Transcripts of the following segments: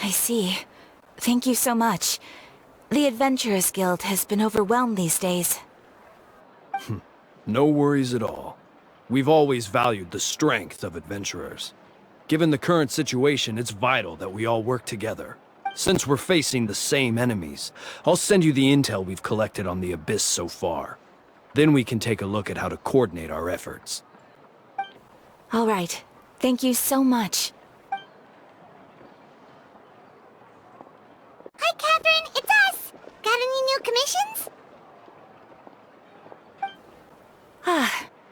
I see. Thank you so much. The Adventurers Guild has been overwhelmed these days. No worries at all. We've always valued the strength of adventurers. Given the current situation, it's vital that we all work together. Since we're facing the same enemies, I'll send you the intel we've collected on the Abyss so far. Then we can take a look at how to coordinate our efforts. All right. Thank you so much. Hi, Catherine, it's us! Got any new commissions?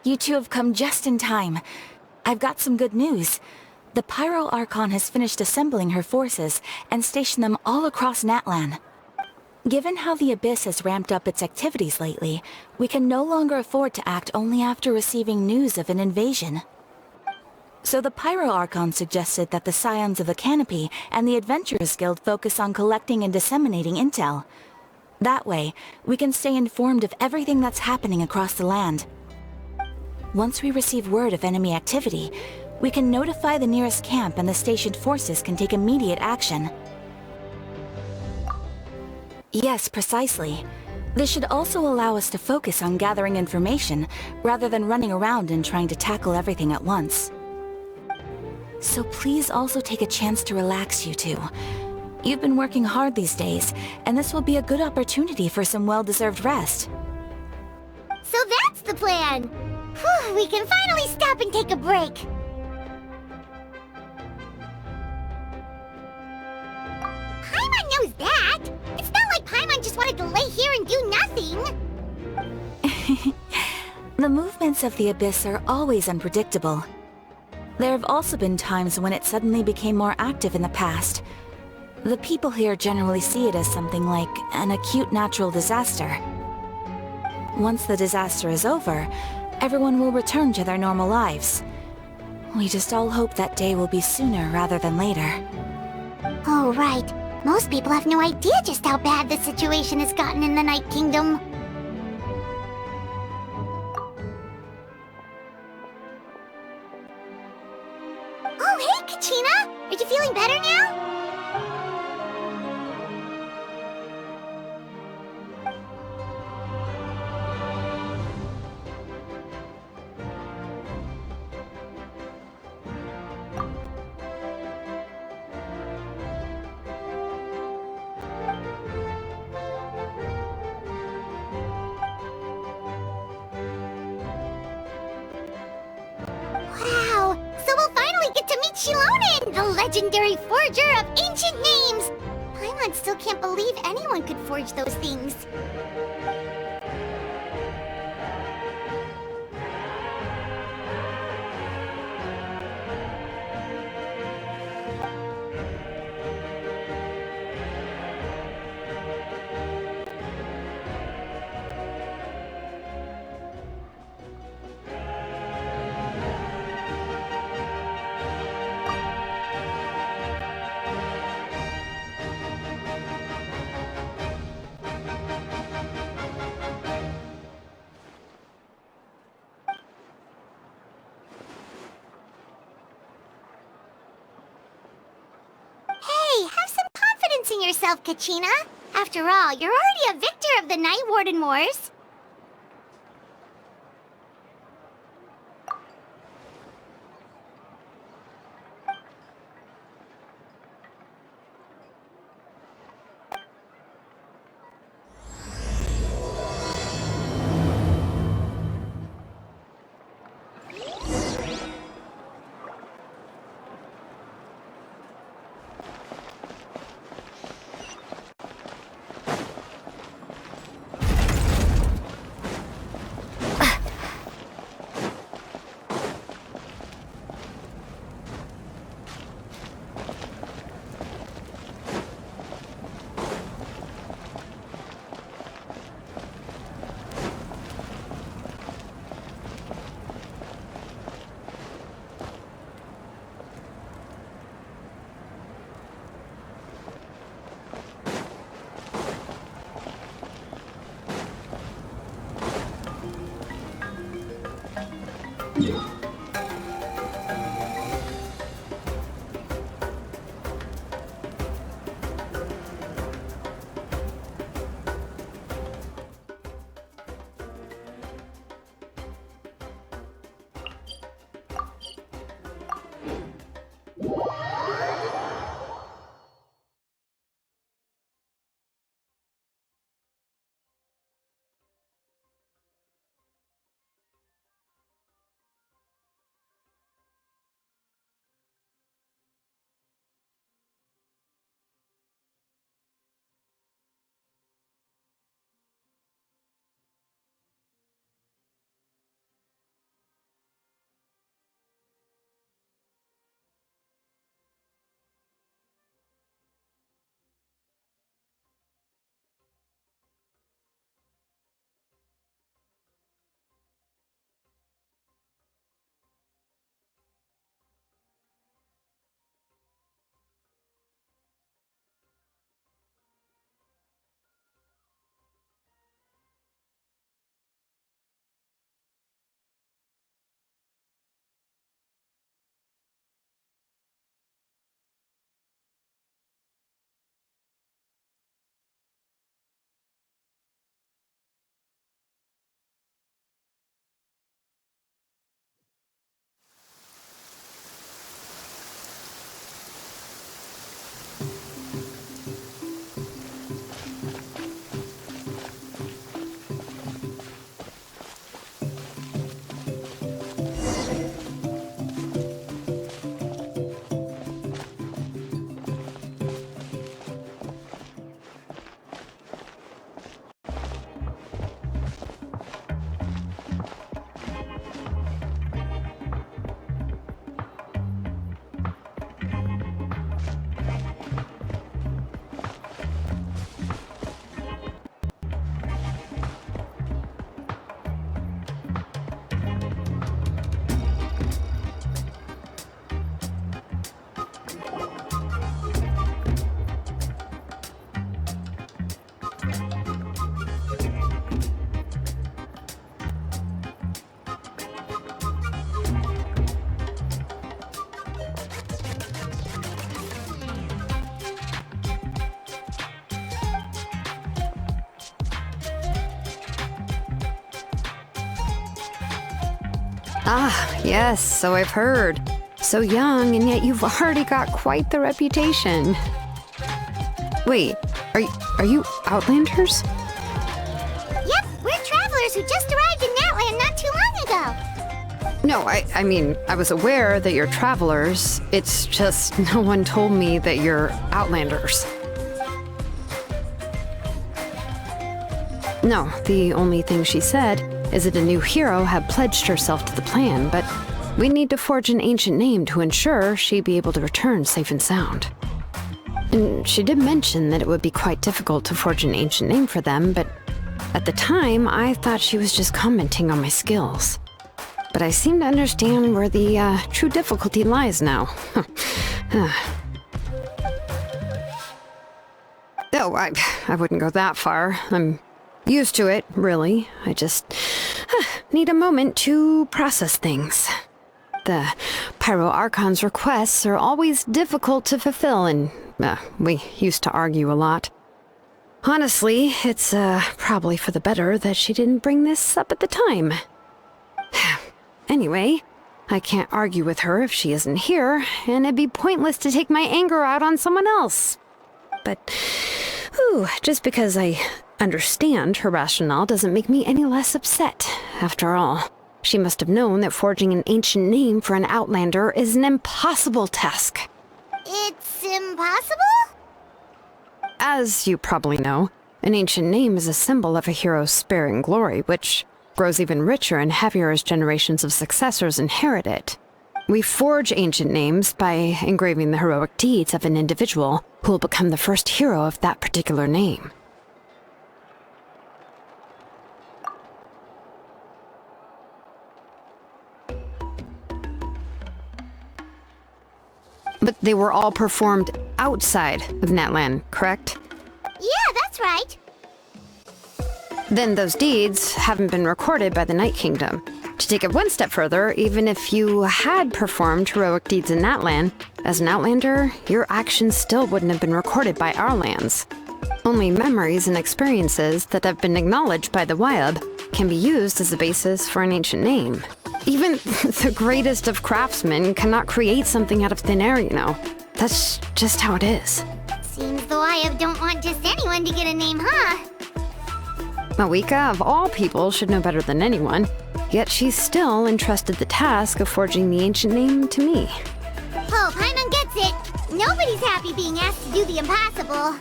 You two have come just in time. I've got some good news. The Pyro Archon has finished assembling her forces and stationed them all across Natlan. Given how the Abyss has ramped up its activities lately, we can no longer afford to act only after receiving news of an invasion. So the Pyro Archon suggested that the Scions of the Canopy and the Adventurers Guild focus on collecting and disseminating intel. That way, we can stay informed of everything that's happening across the land. Once we receive word of enemy activity, we can notify the nearest camp and the stationed forces can take immediate action. Yes, precisely. This should also allow us to focus on gathering information, rather than running around and trying to tackle everything at once. So please also take a chance to relax, you two. You've been working hard these days, and this will be a good opportunity for some well-deserved rest. So that's the plan! Whew, we can finally stop and take a break! Paimon knows that! It's not like Paimon just wanted to lay here and do nothing! The movements of the Abyss are always unpredictable. There have also been times when it suddenly became more active in the past. The people here generally see it as something like an acute natural disaster. Once the disaster is over, everyone will return to their normal lives. We just all hope that day will be sooner rather than later. Oh, right. Most people have no idea just how bad the situation has gotten in the Night Kingdom. Oh, hey, Kachina! Are you feeling better now? Wow! So we'll finally get to meet Shilonen, the legendary forger of ancient names! Paimon still can't believe anyone could forge those things. Hey, have some confidence in yourself, Kachina. After all, you're already a victor of the Night Warden Wars. Ah, yes, so I've heard. So young, and yet you've already got quite the reputation. Wait, are you Outlanders? Yep, we're travelers who just arrived in Natland not too long ago. No, I mean, I was aware that you're travelers. It's just no one told me that you're Outlanders. No, the only thing she said is that a new hero had pledged herself to the plan, but we need to forge an ancient name to ensure she'd be able to return safe and sound. And she did mention that it would be quite difficult to forge an ancient name for them, but at the time, I thought she was just commenting on my skills. But I seem to understand where the true difficulty lies now. Oh, I wouldn't go that far. I'm used to it, really. I just need a moment to process things. The Pyro Archon's requests are always difficult to fulfill, and we used to argue a lot. Honestly, it's probably for the better that she didn't bring this up at the time. Anyway, I can't argue with her if she isn't here, and it'd be pointless to take my anger out on someone else. But, just because I understand her rationale doesn't make me any less upset. After all, she must have known that forging an ancient name for an Outlander is an impossible task. It's impossible? As you probably know, an ancient name is a symbol of a hero's spirit and glory, which grows even richer and heavier as generations of successors inherit it. We forge ancient names by engraving the heroic deeds of an individual who will become the first hero of that particular name. But they were all performed outside of Natlan, correct? Yeah, that's right. Then those deeds haven't been recorded by the Night Kingdom. To take it one step further, even if you had performed heroic deeds in Natlan, as an Outlander, your actions still wouldn't have been recorded by our lands. Only memories and experiences that have been acknowledged by the Wyab can be used as a basis for an ancient name. Even the greatest of craftsmen cannot create something out of thin air, you know. That's just how it is. Seems the Wyab don't want just anyone to get a name, huh? Mawika, of all people, should know better than anyone, yet she's still entrusted the task of forging the ancient name to me. Oh, Paimon gets it. Nobody's happy being asked to do the impossible.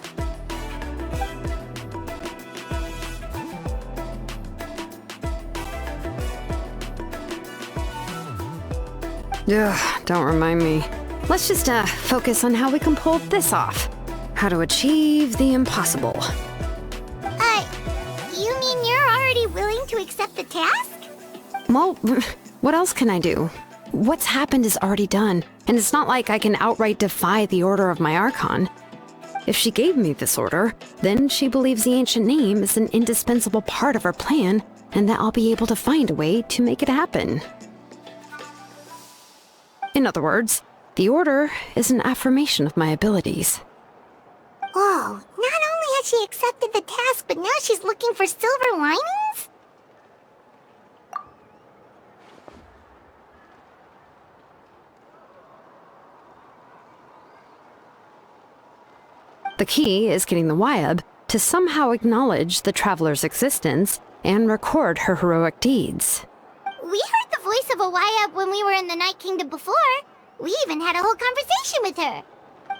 Ugh, don't remind me. Let's just focus on how we can pull this off. How to achieve the impossible. You mean you're already willing to accept the task? Well, what else can I do? What's happened is already done, and it's not like I can outright defy the order of my Archon. If she gave me this order, then she believes the ancient name is an indispensable part of her plan, and that I'll be able to find a way to make it happen. In other words, the order is an affirmation of my abilities. Whoa, not only has she accepted the task, but now she's looking for silver linings? The key is getting the Wyab to somehow acknowledge the traveler's existence and record her heroic deeds. We heard the voice of a Wyab when we were in the Night Kingdom before. We even had a whole conversation with her.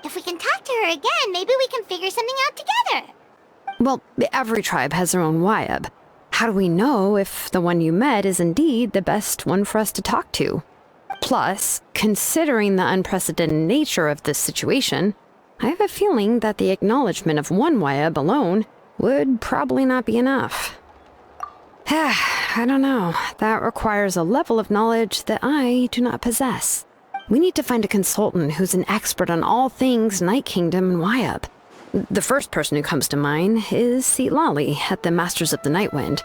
If we can talk to her again, maybe we can figure something out together. Well, every tribe has their own Wyab. How do we know if the one you met is indeed the best one for us to talk to? Plus, considering the unprecedented nature of this situation, I have a feeling that the acknowledgement of one Wyab alone would probably not be enough. I don't know. That requires a level of knowledge that I do not possess. We need to find a consultant who's an expert on all things Night Kingdom and Wyab. The first person who comes to mind is Seatlali at the Masters of the Nightwind,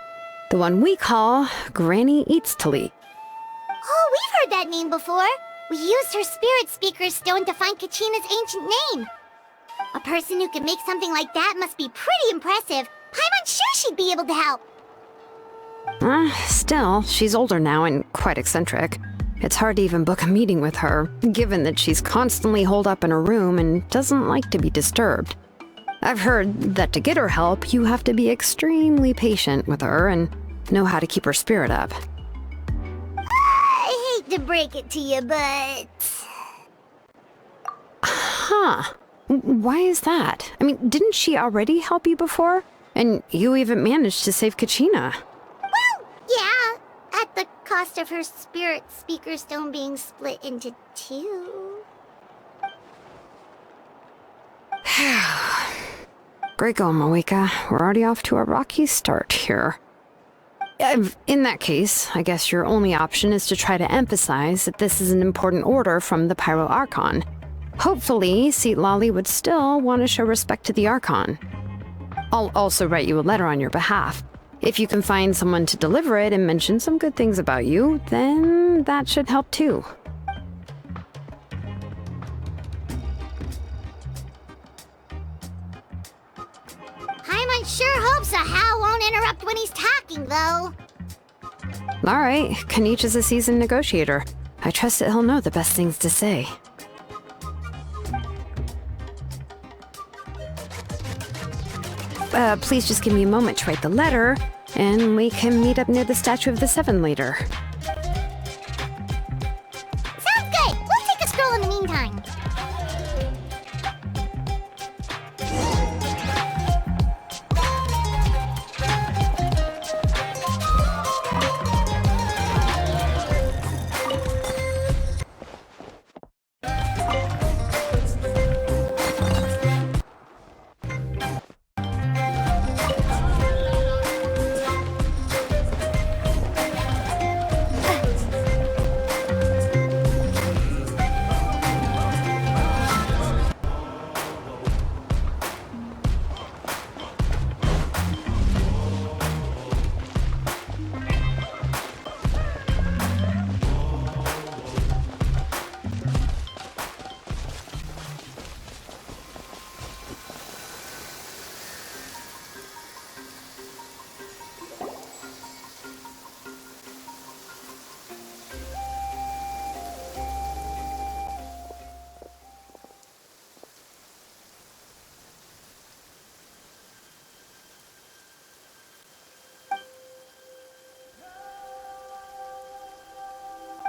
the one we call Granny Eatstali. Oh, we've heard that name before. We used her Spirit Speaker's stone to find Kachina's ancient name. A person who can make something like that must be pretty impressive. Paimon's sure she'd be able to help. Still, she's older now and quite eccentric. It's hard to even book a meeting with her, given that she's constantly holed up in her room and doesn't like to be disturbed. I've heard that to get her help, you have to be extremely patient with her and know how to keep her spirit up. I hate to break it to you, but... Huh. Why is that? I mean, didn't she already help you before? And you even managed to save Kachina. Well, yeah. At the cost of her spirit speaker stone being split into two. Great going, Moeka. We're already off to a rocky start here. In that case, I guess your only option is to try to emphasize that this is an important order from the Pyro Archon. Hopefully, Seat Lolly would still want to show respect to the Archon. I'll also write you a letter on your behalf. If you can find someone to deliver it and mention some good things about you, then that should help too. Paimon sure hopes a Hal won't interrupt when he's talking, though. Alright, Kanich is a seasoned negotiator. I trust that he'll know the best things to say. Please just give me a moment to write the letter, and we can meet up near the Statue of the Seven later. Sounds good. We'll take a stroll in the meantime.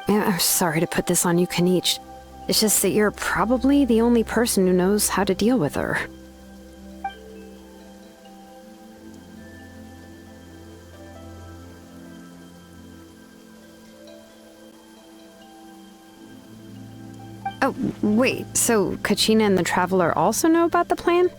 I'm sorry to put this on you, Kanich. It's just that you're probably the only person who knows how to deal with her. Oh, wait, so Kachina and the Traveler also know about the plan?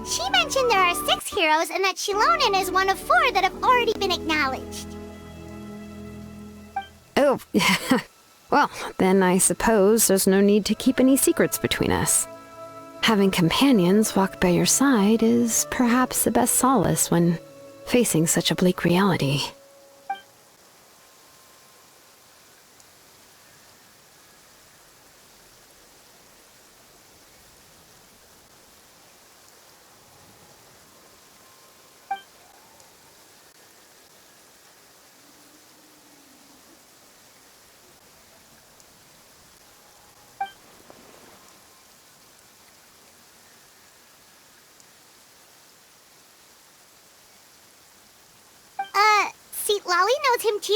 She mentioned there are 6 heroes and that Shilonen is one of 4 that have already been acknowledged. Oh, well, then I suppose there's no need to keep any secrets between us. Having companions walk by your side is perhaps the best solace when facing such a bleak reality. Seat Lolly knows him too?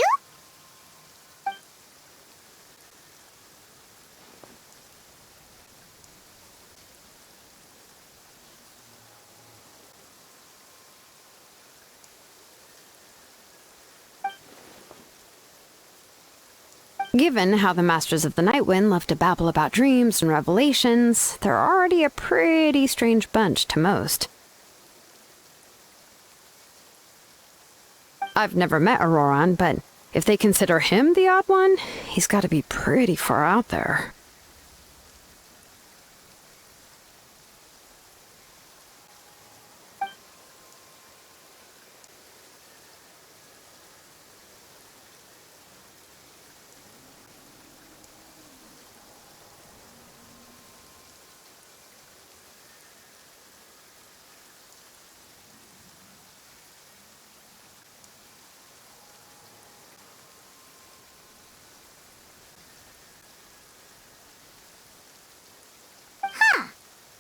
Given how the Masters of the Nightwind love to babble about dreams and revelations, they're already a pretty strange bunch to most. I've never met Auroran, but if they consider him the odd one, he's got to be pretty far out there.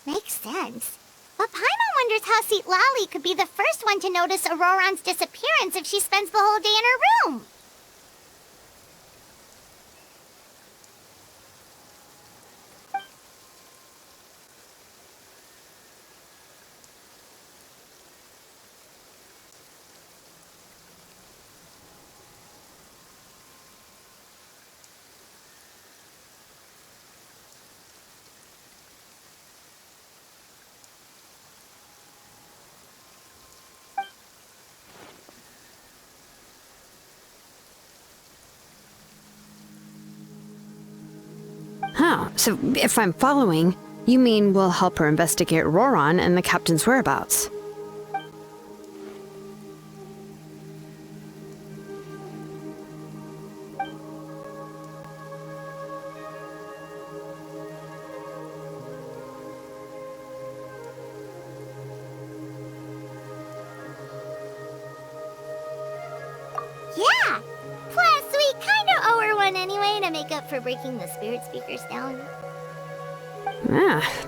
Makes sense. But Paimon wonders how Seat Lally could be the first one to notice Auroran's disappearance if she spends the whole day in her room. Huh, so if I'm following, you mean we'll help her investigate Auroran and the captain's whereabouts? Yeah! Plus, we kinda owe her one anyway to make up for breaking the spirit speakers down.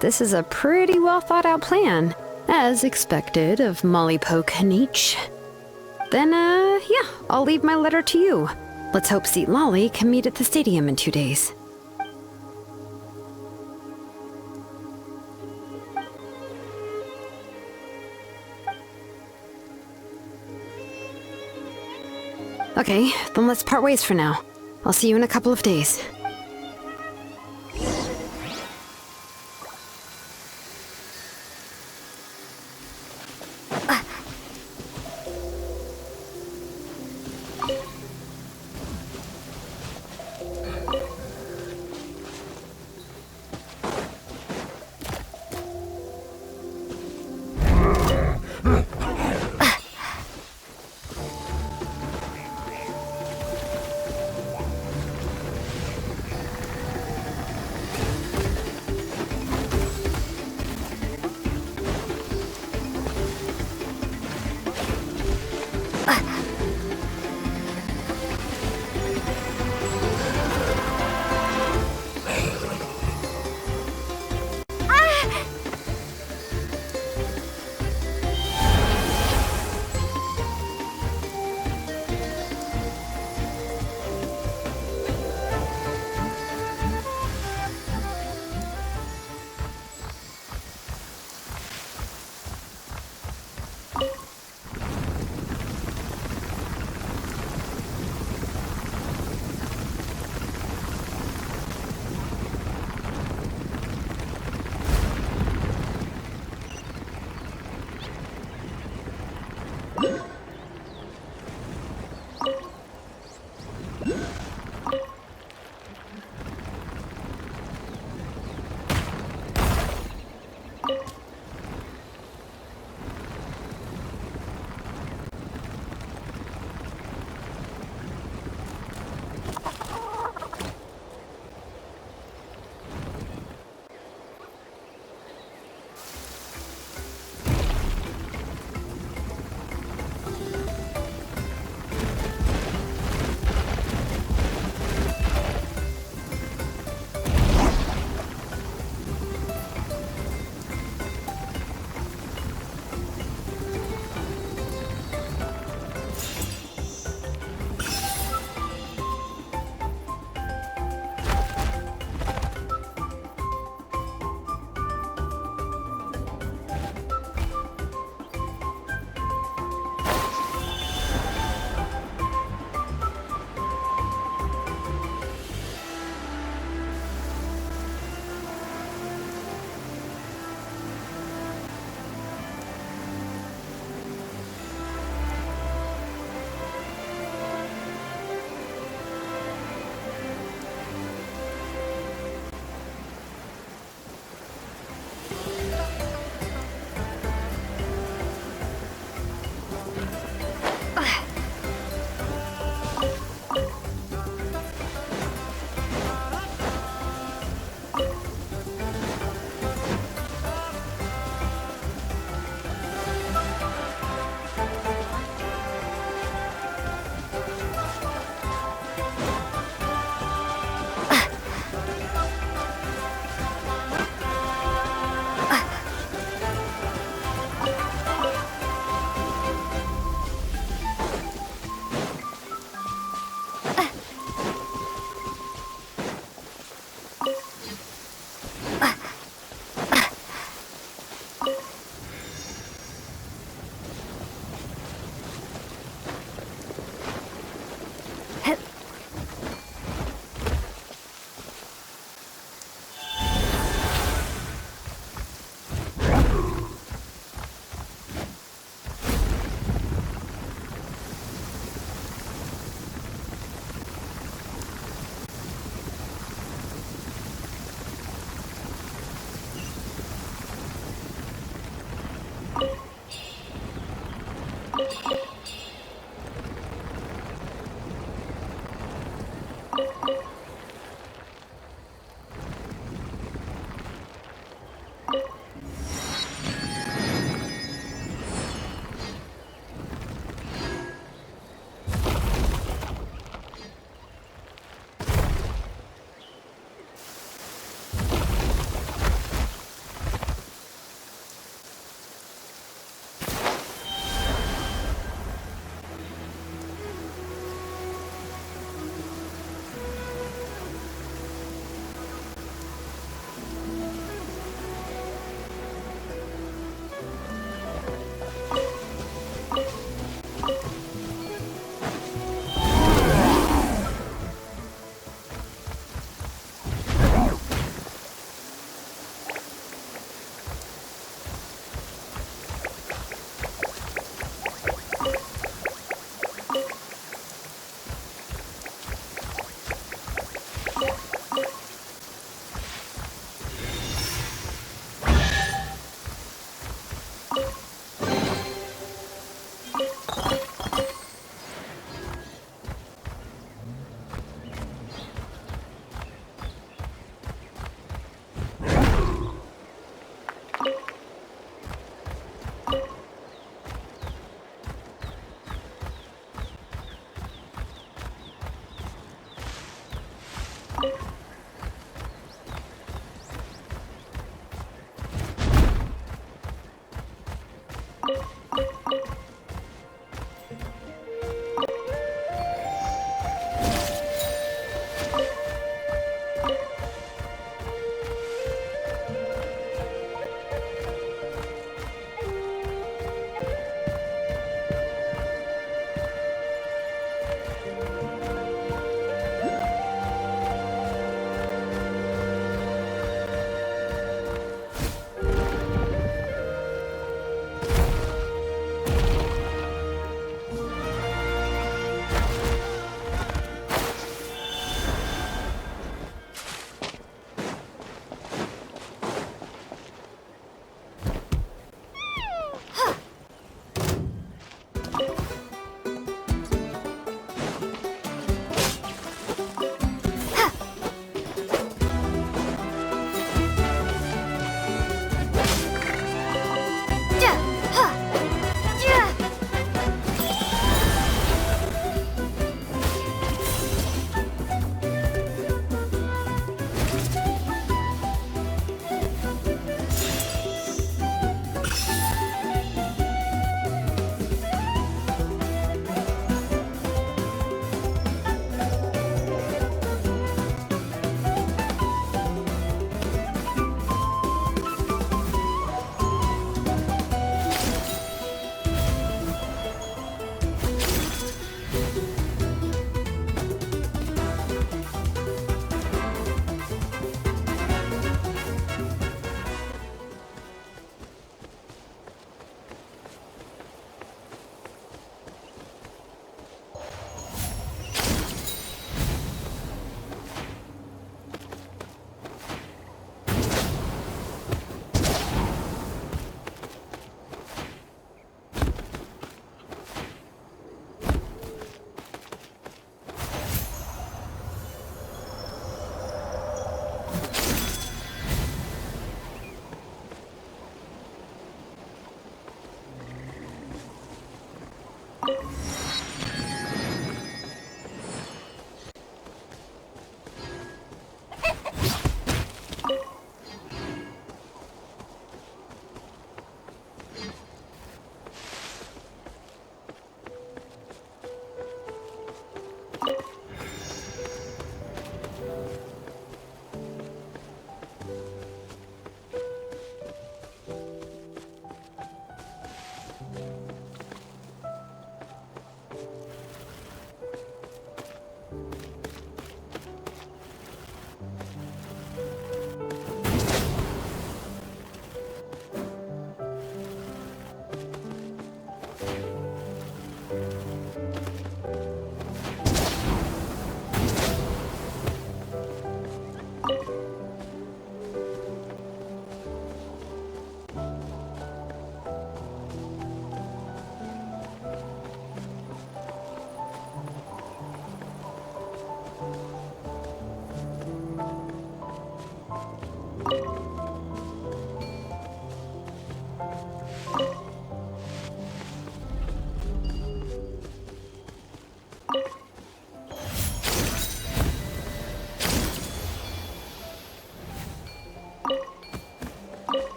This is a pretty well thought out plan, as expected of Molly Poke Nietzsche. Then, yeah, I'll leave my letter to you. Let's hope Seat Lolly can meet at the stadium in 2 days. Okay, then let's part ways for now. I'll see you in a couple of days.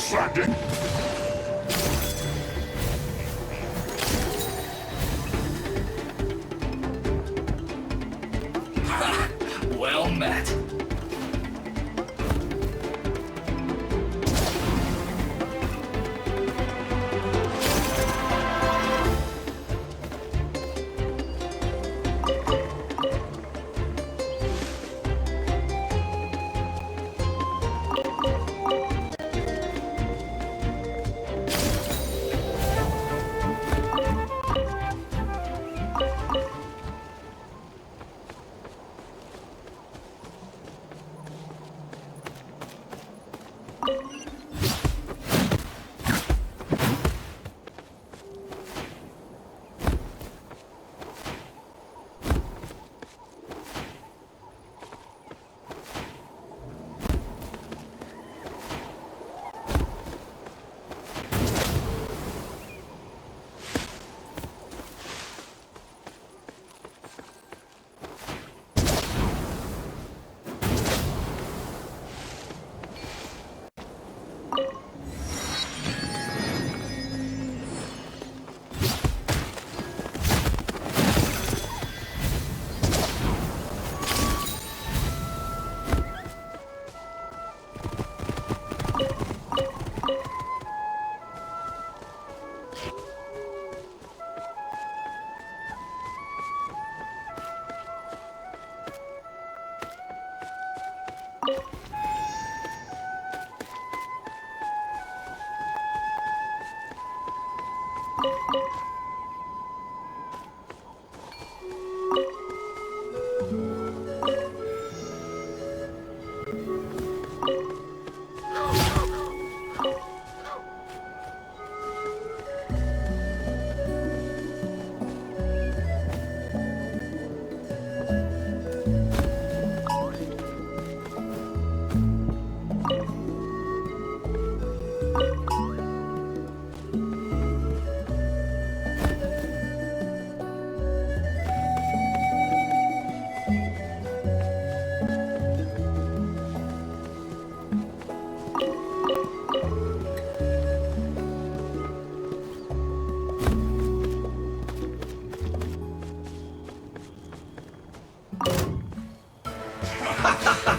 slacking. Well met.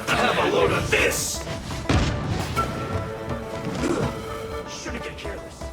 Have a load of this! Shouldn't get careless.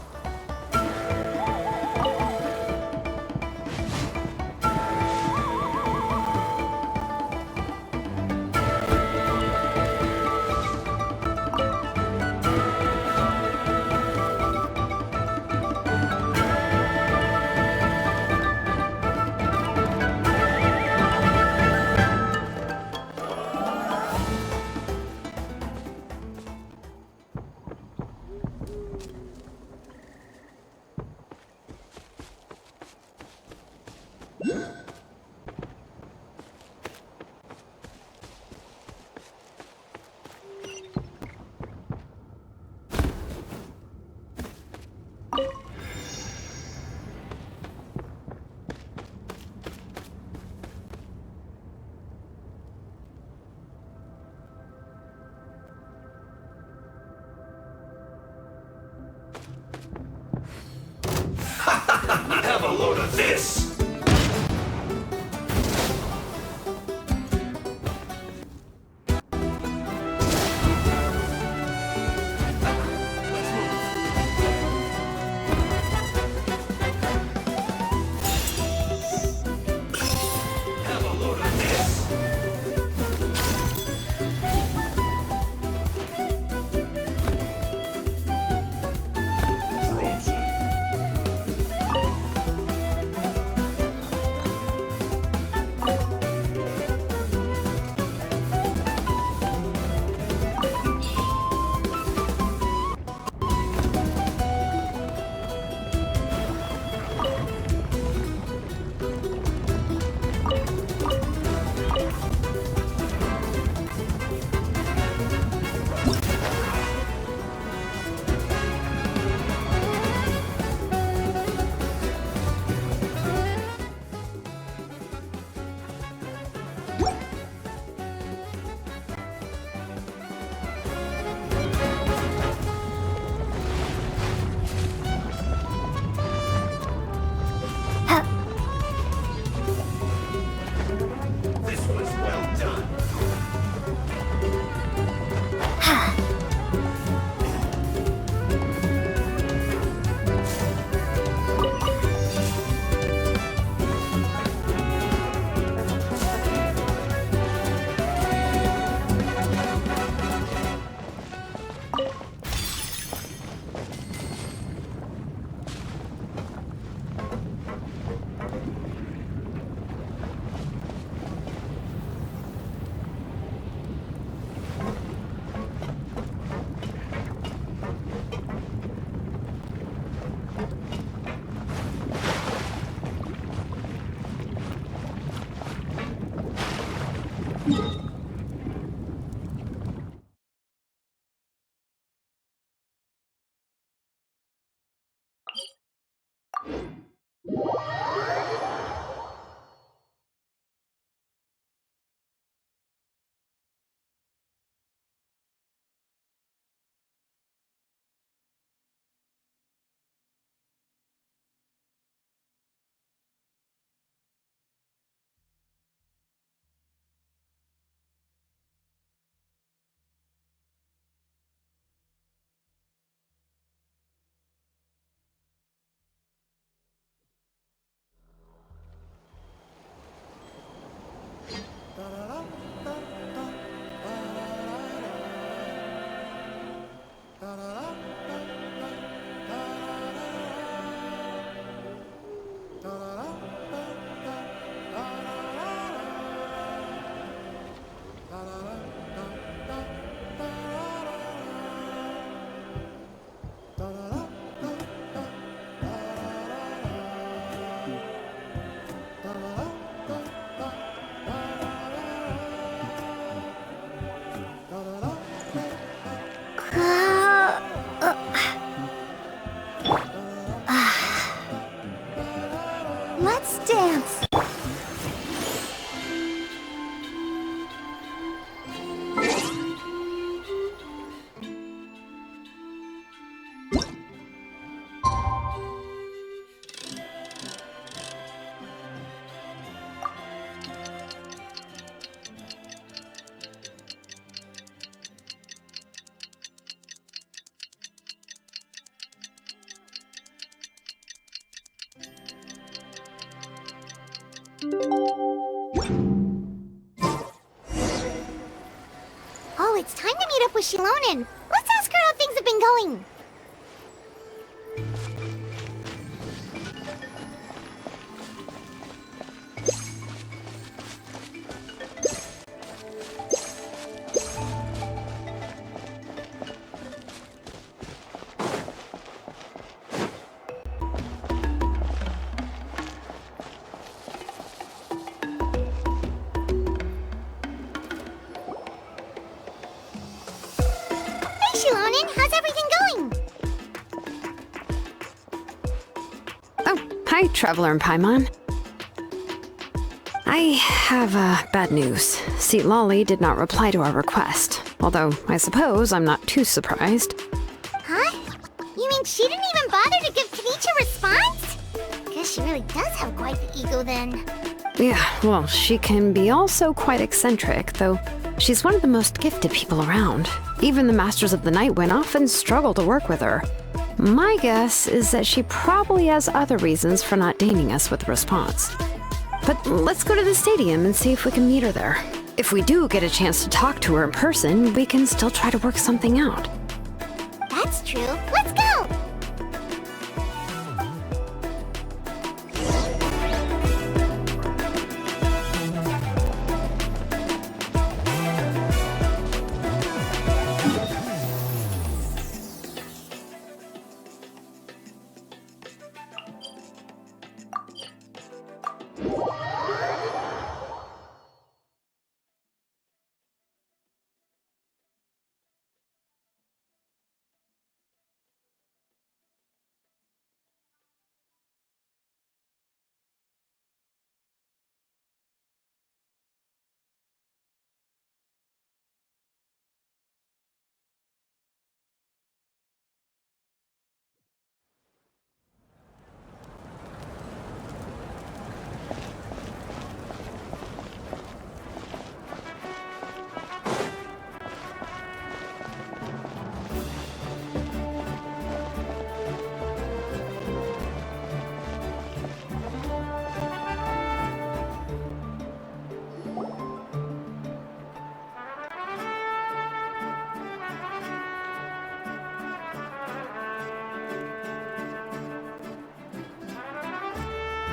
Have a load of this! Let's dance. Oh, it's time to meet up with Shilonen. Let's ask her how things have been going. Hey, Shilonen, how's everything going? Oh, hi, Traveler and Paimon. I have bad news. Seat Lolly did not reply to our request, although I suppose I'm not too surprised. Huh? You mean she didn't even bother to give Kenichi a response? Guess she really does have quite the ego then. Yeah, well, she can be also quite eccentric, though she's one of the most gifted people around. Even the Masters of the Night Wind often struggle to work with her. My guess is that she probably has other reasons for not deigning us with a response. But let's go to the stadium and see if we can meet her there. If we do get a chance to talk to her in person, we can still try to work something out. That's true. Let's go!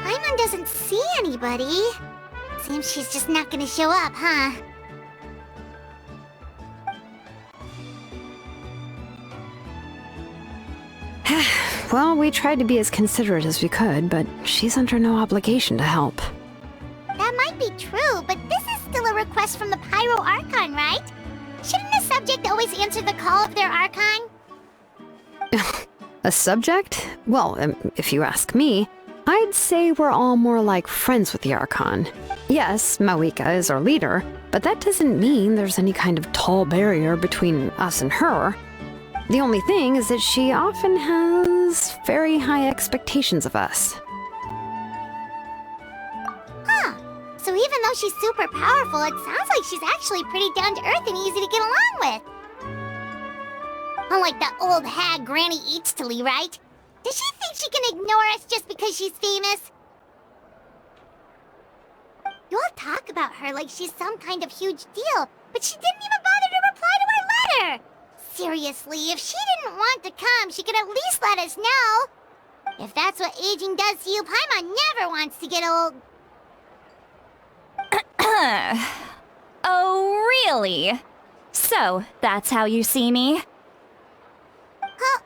Paimon doesn't see anybody. Seems she's just not gonna show up, huh? Well, we tried to be as considerate as we could, but she's under no obligation to help. That might be true, but this is still a request from the Pyro Archon, right? Shouldn't a subject always answer the call of their Archon? A subject? Well, if you ask me, I'd say we're all more like friends with the Archon. Yes, Mawika is our leader, but that doesn't mean there's any kind of tall barrier between us and her. The only thing is that she often has very high expectations of us. Huh. So even though she's super powerful, it sounds like she's actually pretty down to earth and easy to get along with. Unlike that old hag Granny Eatstily, right? Does she think she can ignore us just because she's famous? You all talk about her like she's some kind of huge deal, but she didn't even bother to reply to our letter! Seriously, if she didn't want to come, she could at least let us know. If that's what aging does to you, Paimon never wants to get old. Oh, really? So, that's how you see me? Huh?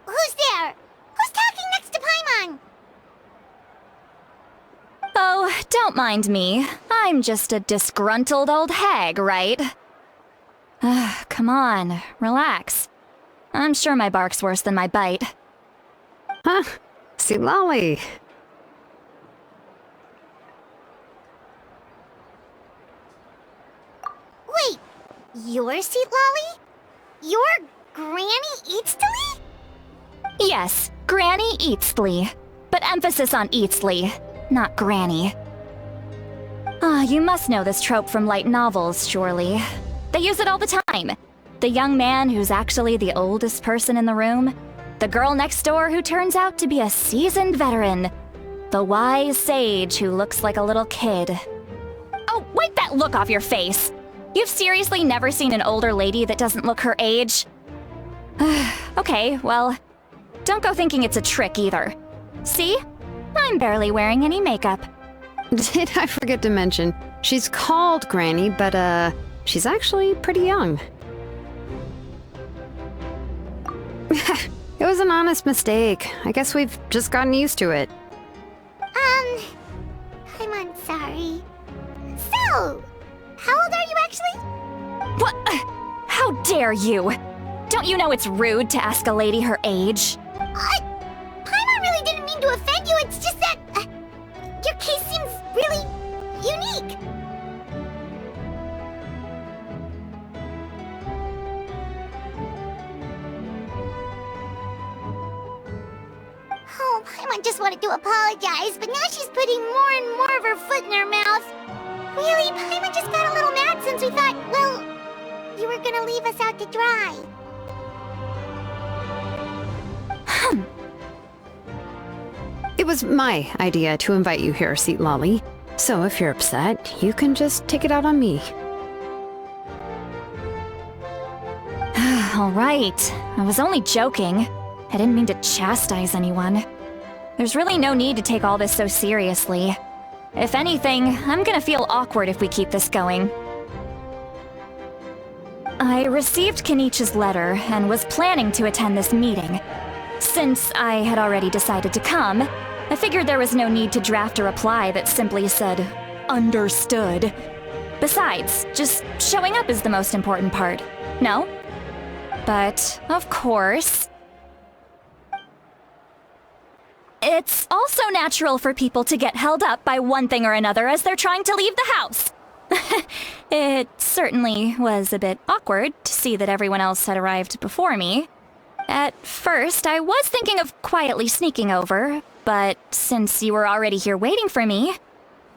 Who's there? Who's talking next to Paimon? Oh, don't mind me. I'm just a disgruntled old hag, right? Come on, relax. I'm sure my bark's worse than my bite. Huh? See, Lolly. Wait, you're Seat Lolly? You're Granny Eatstily? Yes, Granny Eatsley. But emphasis on Eatsley, not Granny. You must know this trope from light novels, surely. They use it all the time. The young man who's actually the oldest person in the room. The girl next door who turns out to be a seasoned veteran. The wise sage who looks like a little kid. Oh, wipe that look off your face! You've seriously never seen an older lady that doesn't look her age? Okay, well, don't go thinking it's a trick either. See? I'm barely wearing any makeup. Did I forget to mention, she's called Granny, but she's actually pretty young. It was an honest mistake. I guess we've just gotten used to it. I'm sorry. So, how old are you actually? What? How dare you? Don't you know it's rude to ask a lady her age? Paimon really didn't mean to offend you, it's just that your case seems really unique. Oh, Paimon just wanted to apologize, but now she's putting more and more of her foot in her mouth. Really, Paimon just got a little mad since we thought, well, you were gonna leave us out to dry. It was my idea to invite you here, Seat Lolly. So if you're upset, you can just take it out on me. All right. I was only joking. I didn't mean to chastise anyone. There's really no need to take all this so seriously. If anything, I'm gonna feel awkward if we keep this going. I received Kenichi's letter and was planning to attend this meeting. Since I had already decided to come, I figured there was no need to draft a reply that simply said, "Understood." Besides, just showing up is the most important part, no? But, of course, it's also natural for people to get held up by one thing or another as they're trying to leave the house. It certainly was a bit awkward to see that everyone else had arrived before me. At first, I was thinking of quietly sneaking over, but since you were already here waiting for me,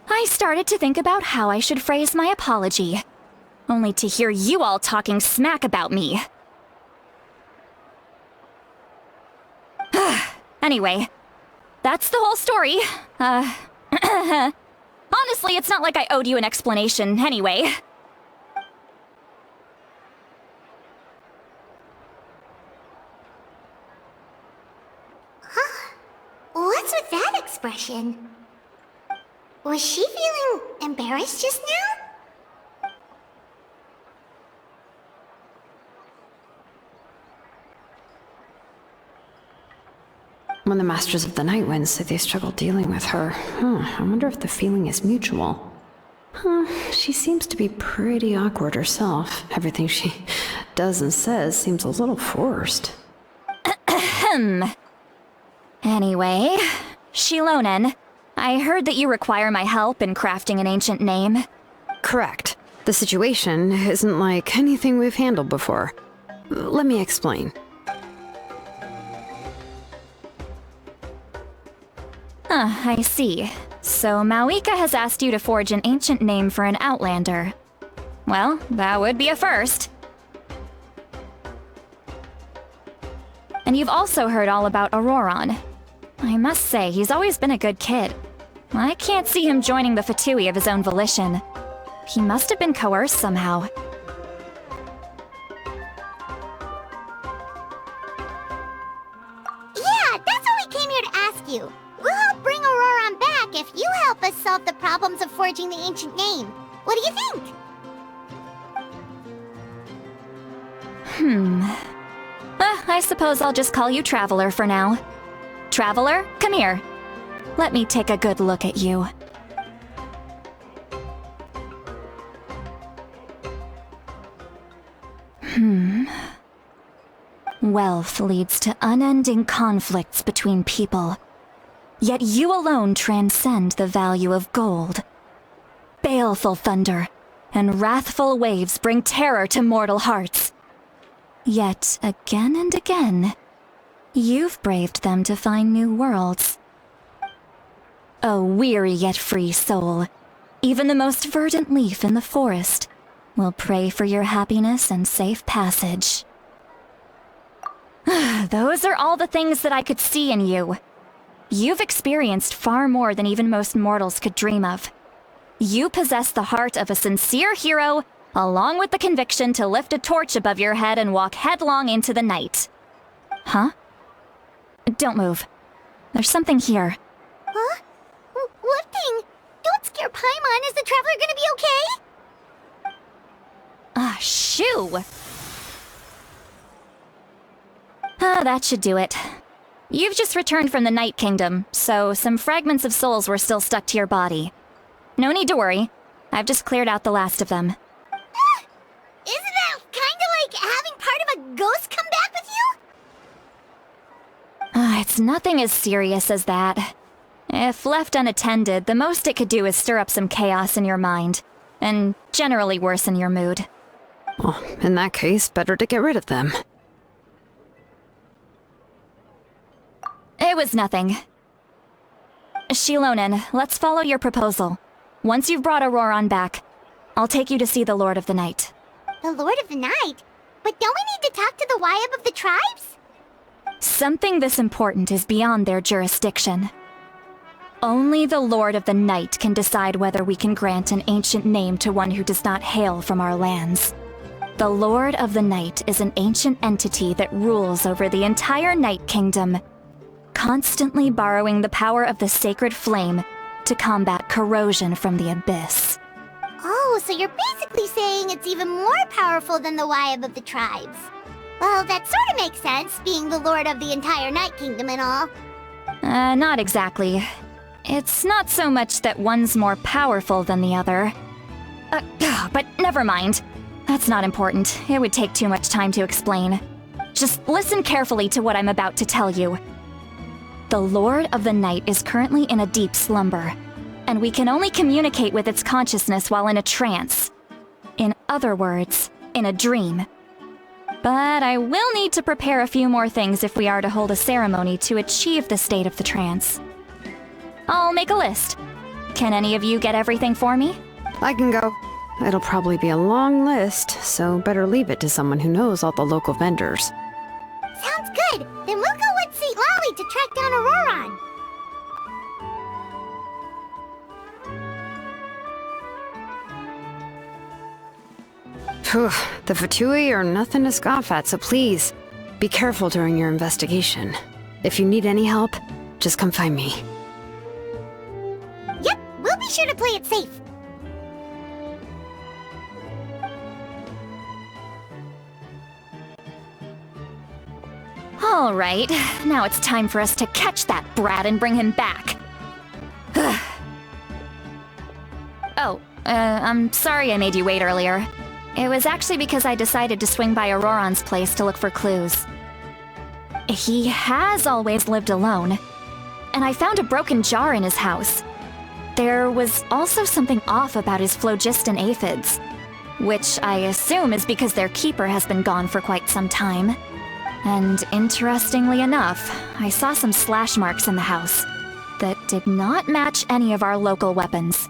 I started to think about how I should phrase my apology. Only to hear you all talking smack about me. Anyway, that's the whole story. Honestly, it's not like I owed you an explanation anyway. What's with that expression? Was she feeling embarrassed just now? When the Masters of the Night Wind say they struggle dealing with her, I wonder if the feeling is mutual. She seems to be pretty awkward herself. Everything she does and says seems a little forced. Anyway, Shilonen, I heard that you require my help in crafting an ancient name. Correct. The situation isn't like anything we've handled before. Let me explain. I see. So Mauika has asked you to forge an ancient name for an Outlander. Well, that would be a first. And you've also heard all about Auroron. I must say, he's always been a good kid. I can't see him joining the Fatui of his own volition. He must have been coerced somehow. Yeah, that's what we came here to ask you. We'll help bring Auroron back if you help us solve the problems of forging the ancient name. What do you think? I suppose I'll just call you Traveler for now. Traveler, come here. Let me take a good look at you. Wealth leads to unending conflicts between people. Yet you alone transcend the value of gold. Baleful thunder and wrathful waves bring terror to mortal hearts. Yet again and again, you've braved them to find new worlds. O weary yet free soul, even the most verdant leaf in the forest will pray for your happiness and safe passage. Those are all the things that I could see in you. You've experienced far more than even most mortals could dream of. You possess the heart of a sincere hero, along with the conviction to lift a torch above your head and walk headlong into the night. Huh? Don't move. There's something here. Huh? What thing? Don't scare Paimon. Is the Traveler gonna be okay? Shoo! That should do it. You've just returned from the Night Kingdom, so some fragments of souls were still stuck to your body. No need to worry. I've just cleared out the last of them. Isn't that kinda like having part of a ghost come back with you? It's nothing as serious as that. If left unattended, the most it could do is stir up some chaos in your mind, and generally worsen your mood. Well, in that case, better to get rid of them. It was nothing. Shilonen, let's follow your proposal. Once you've brought Auroron back, I'll take you to see the Lord of the Night. The Lord of the Night? But don't we need to talk to the Wyab of the tribes? Something this important is beyond their jurisdiction. Only the Lord of the Night can decide whether we can grant an ancient name to one who does not hail from our lands. The Lord of the Night is an ancient entity that rules over the entire Night Kingdom, constantly borrowing the power of the sacred flame to combat corrosion from the abyss. Oh, so you're basically saying it's even more powerful than the Wyab of the tribes. Well, that sort of makes sense, being the lord of the entire Night Kingdom and all. Not exactly. It's not so much that one's more powerful than the other. But never mind. That's not important. It would take too much time to explain. Just listen carefully to what I'm about to tell you. The Lord of the Night is currently in a deep slumber, and we can only communicate with its consciousness while in a trance. In other words, in a dream. But I will need to prepare a few more things if we are to hold a ceremony to achieve the state of the trance. I'll make a list. Can any of you get everything for me? I can go. It'll probably be a long list, so better leave it to someone who knows all the local vendors. Sounds good. Then we'll go with St. Lolly to track down Auroron. Phew, the Fatui are nothing to scoff at, so please, be careful during your investigation. If you need any help, just come find me. Yep, we'll be sure to play it safe. All right, now it's time for us to catch that brat and bring him back. Oh, I'm sorry I made you wait earlier. It was actually because I decided to swing by Auroron's place to look for clues. He has always lived alone, and I found a broken jar in his house. There was also something off about his phlogiston aphids, which I assume is because their keeper has been gone for quite some time. And interestingly enough, I saw some slash marks in the house that did not match any of our local weapons.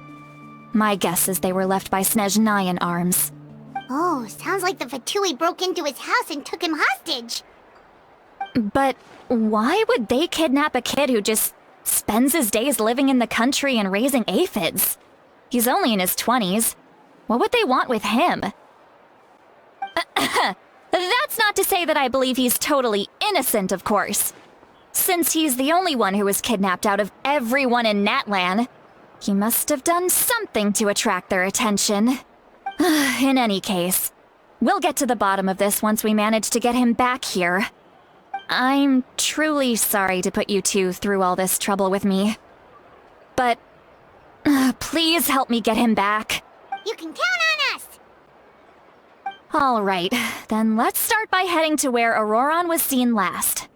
My guess is they were left by Snezhnayan arms. Oh, sounds like the Fatui broke into his house and took him hostage. But why would they kidnap a kid who just spends his days living in the country and raising aphids? He's only in his 20s. What would they want with him? That's not to say that I believe he's totally innocent, of course. Since he's the only one who was kidnapped out of everyone in Natlan, he must have done something to attract their attention. In any case, we'll get to the bottom of this once we manage to get him back here. I'm truly sorry to put you two through all this trouble with me. But please help me get him back. You can count on us! All right, then let's start by heading to where Auroron was seen last.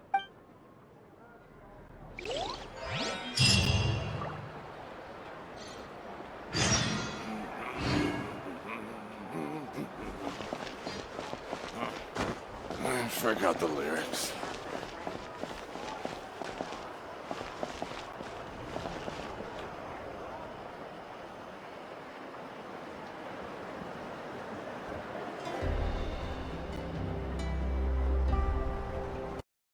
I forgot the lyrics.